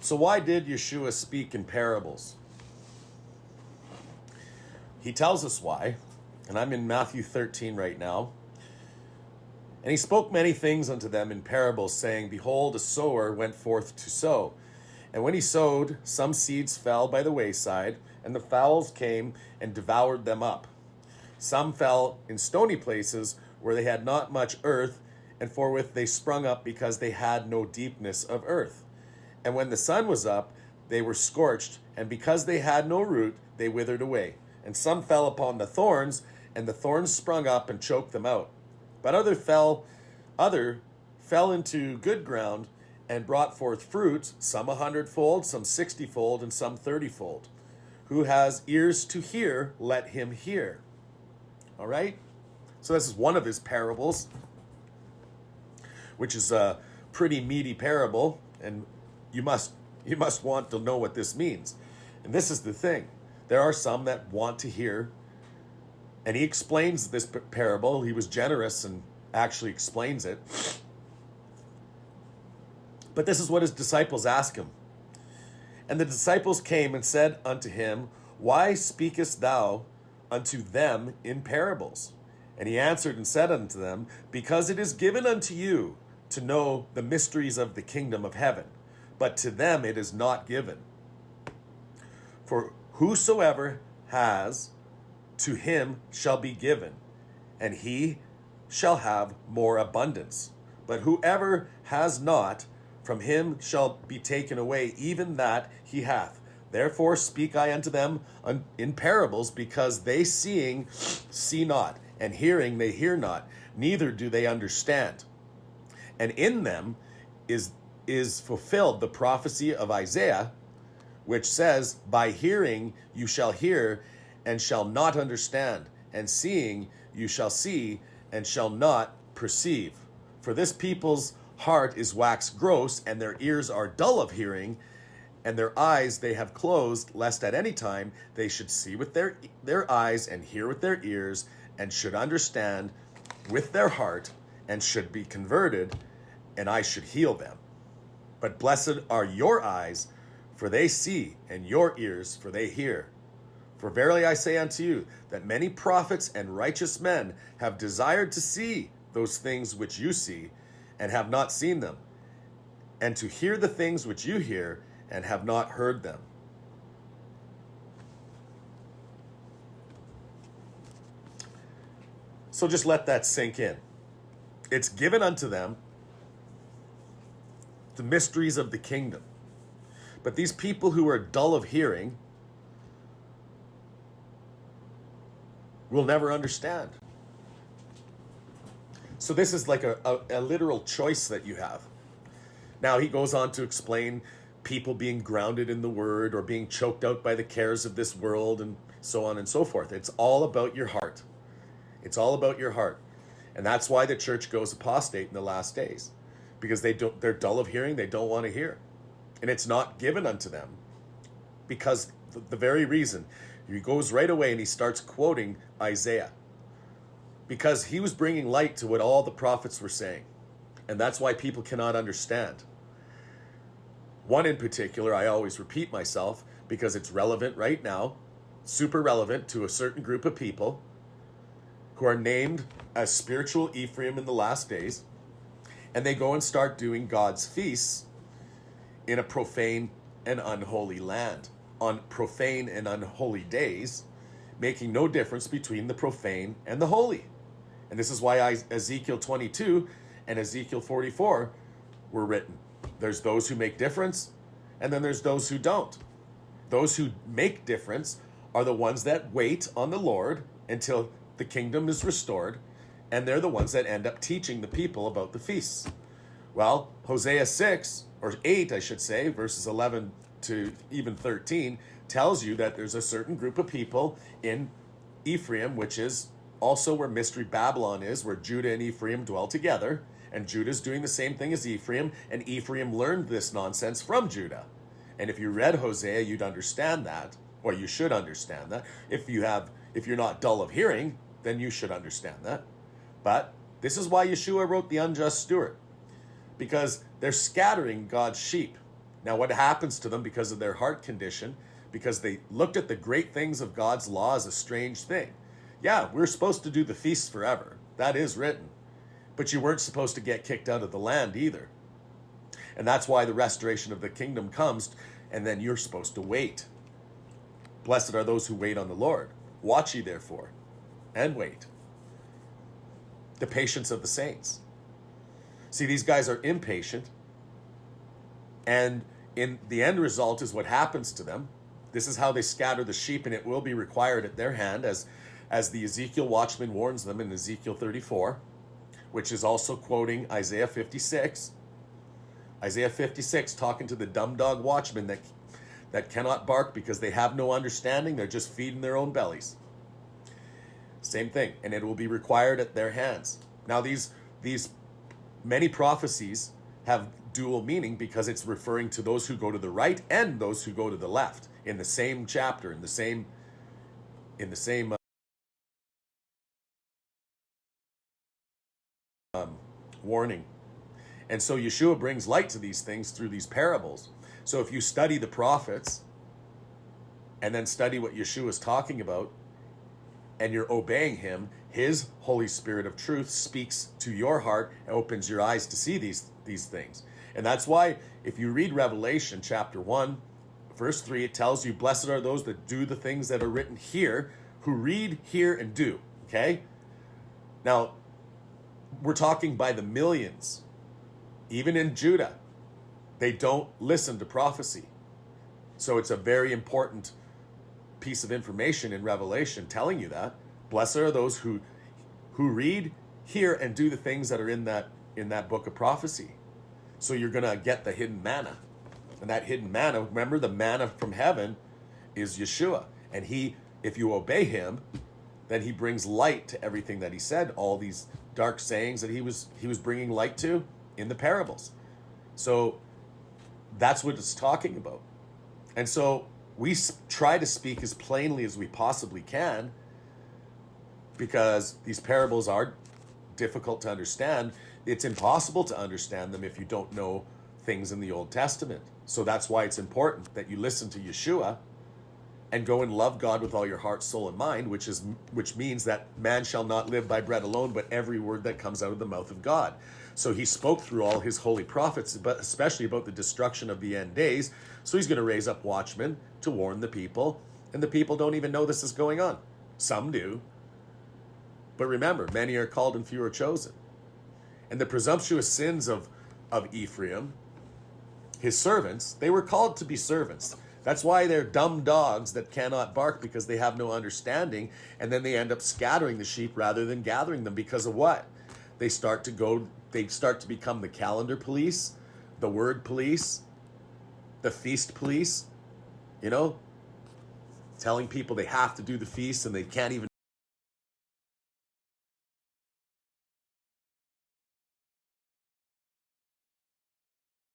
So why did Yeshua speak in parables? He tells us why, and I'm in Matthew 13 right now. And he spoke many things unto them in parables, saying, Behold, a sower went forth to sow. And when he sowed, some seeds fell by the wayside, and the fowls came and devoured them up. Some fell in stony places, where they had not much earth, and forthwith they sprung up, because they had no deepness of earth. And when the sun was up, they were scorched, and because they had no root, they withered away. And some fell upon the thorns, and the thorns sprung up and choked them out. But other fell into good ground, and brought forth fruit, some 100-fold, some 60-fold, and some 30-fold. Who has ears to hear, let him hear. All right? So this is one of his parables, which is a pretty meaty parable, and you must want to know what this means. And this is the thing. There are some that want to hear, and he explains this parable. He was generous and actually explains it. But this is what his disciples ask him. And the disciples came and said unto him, Why speakest thou unto them in parables? And he answered and said unto them, Because it is given unto you to know the mysteries of the kingdom of heaven, but to them it is not given. For whosoever has, to him shall be given, and he shall have more abundance. But whoever has not, from him shall be taken away even that he hath. Therefore speak I unto them in parables, because they seeing see not, and hearing they hear not, neither do they understand. And in them is fulfilled the prophecy of Isaiah, which says, By hearing you shall hear, and shall not understand, and seeing you shall see, and shall not perceive. For this people's heart is waxed gross, and their ears are dull of hearing, and their eyes they have closed, lest at any time they should see with their eyes, and hear with their ears, and should understand with their heart, and should be converted, and I should heal them. But blessed are your eyes, for they see, and your ears, for they hear. For verily I say unto you, that many prophets and righteous men have desired to see those things which you see, and have not seen them, and to hear the things which you hear, and have not heard them. So just let that sink in. It's given unto them the mysteries of the kingdom. But these people who are dull of hearing will never understand. So this is like a literal choice that you have. Now he goes on to explain people being grounded in the word, or being choked out by the cares of this world, and so on and so forth. It's all about your heart. It's all about your heart. And that's why the church goes apostate in the last days. Because they're dull of hearing, they don't want to hear. And it's not given unto them. Because the very reason, he goes right away and he starts quoting Isaiah. Because he was bringing light to what all the prophets were saying. And that's why people cannot understand. One in particular, I always repeat myself, because it's relevant right now, super relevant to a certain group of people who are named as spiritual Ephraim in the last days. And they go and start doing God's feasts in a profane and unholy land, on profane and unholy days, making no difference between the profane and the holy. And this is why Ezekiel 22 and Ezekiel 44 were written. There's those who make difference, and then there's those who don't. Those who make difference are the ones that wait on the Lord until the kingdom is restored, and they're the ones that end up teaching the people about the feasts. Well, Hosea 6, or 8, I should say, verses 11 to even 13, tells you that there's a certain group of people in Ephraim, which is also where Mystery Babylon is, where Judah and Ephraim dwell together, and Judah's doing the same thing as Ephraim, and Ephraim learned this nonsense from Judah. And if you read Hosea, you'd understand that, or you should understand that. If you're not dull of hearing, then you should understand that. But this is why Yeshua wrote the unjust steward, because they're scattering God's sheep. Now, what happens to them because of their heart condition, because they looked at the great things of God's law as a strange thing? Yeah, we're supposed to do the feasts forever. That is written. But you weren't supposed to get kicked out of the land either. And that's why the restoration of the kingdom comes, and then you're supposed to wait. Blessed are those who wait on the Lord. Watch ye therefore, and wait. The patience of the saints. See, these guys are impatient, and in the end result is what happens to them. This is how they scatter the sheep, and it will be required at their hand, as the Ezekiel watchman warns them in Ezekiel 34, which is also quoting Isaiah 56. Isaiah 56 talking to the dumb dog watchmen that cannot bark because they have no understanding. They're just feeding their own bellies. Same thing. And it will be required at their hands. Now, these many prophecies have dual meaning because it's referring to those who go to the right and those who go to the left in the same chapter, in the same warning. And so Yeshua brings light to these things through these parables. So if you study the prophets and then study what Yeshua is talking about, and you're obeying him, his Holy Spirit of truth speaks to your heart and opens your eyes to see these things. And that's why if you read Revelation chapter 1, verse 3, it tells you, blessed are those that do the things that are written here, who read, hear, and do. Okay? Now, we're talking by the millions. Even in Judah, they don't listen to prophecy. So it's a very important piece of information in Revelation telling you that. Blessed are those who read, hear, and do the things that are in that book of prophecy. So you're going to get the hidden manna. And that hidden manna, remember, the manna from heaven is Yeshua. And if you obey him, then he brings light to everything that he said, all these dark sayings that he was bringing light to in the parables. So that's what it's talking about. And so we try to speak as plainly as we possibly can because these parables are difficult to understand. It's impossible to understand them if you don't know things in the Old Testament. So that's why it's important that you listen to Yeshua and go and love God with all your heart, soul, and mind, which means that man shall not live by bread alone, but every word that comes out of the mouth of God. So he spoke through all his holy prophets, but especially about the destruction of the end days. So he's going to raise up watchmen to warn the people, and the people don't even know this is going on. Some do. But remember, many are called and few are chosen. And the presumptuous sins of Ephraim, his servants, they were called to be servants. That's why they're dumb dogs that cannot bark because they have no understanding, and then they end up scattering the sheep rather than gathering them because of what? They start to become the calendar police, the word police, the feast police, telling people they have to do the feast and they can't even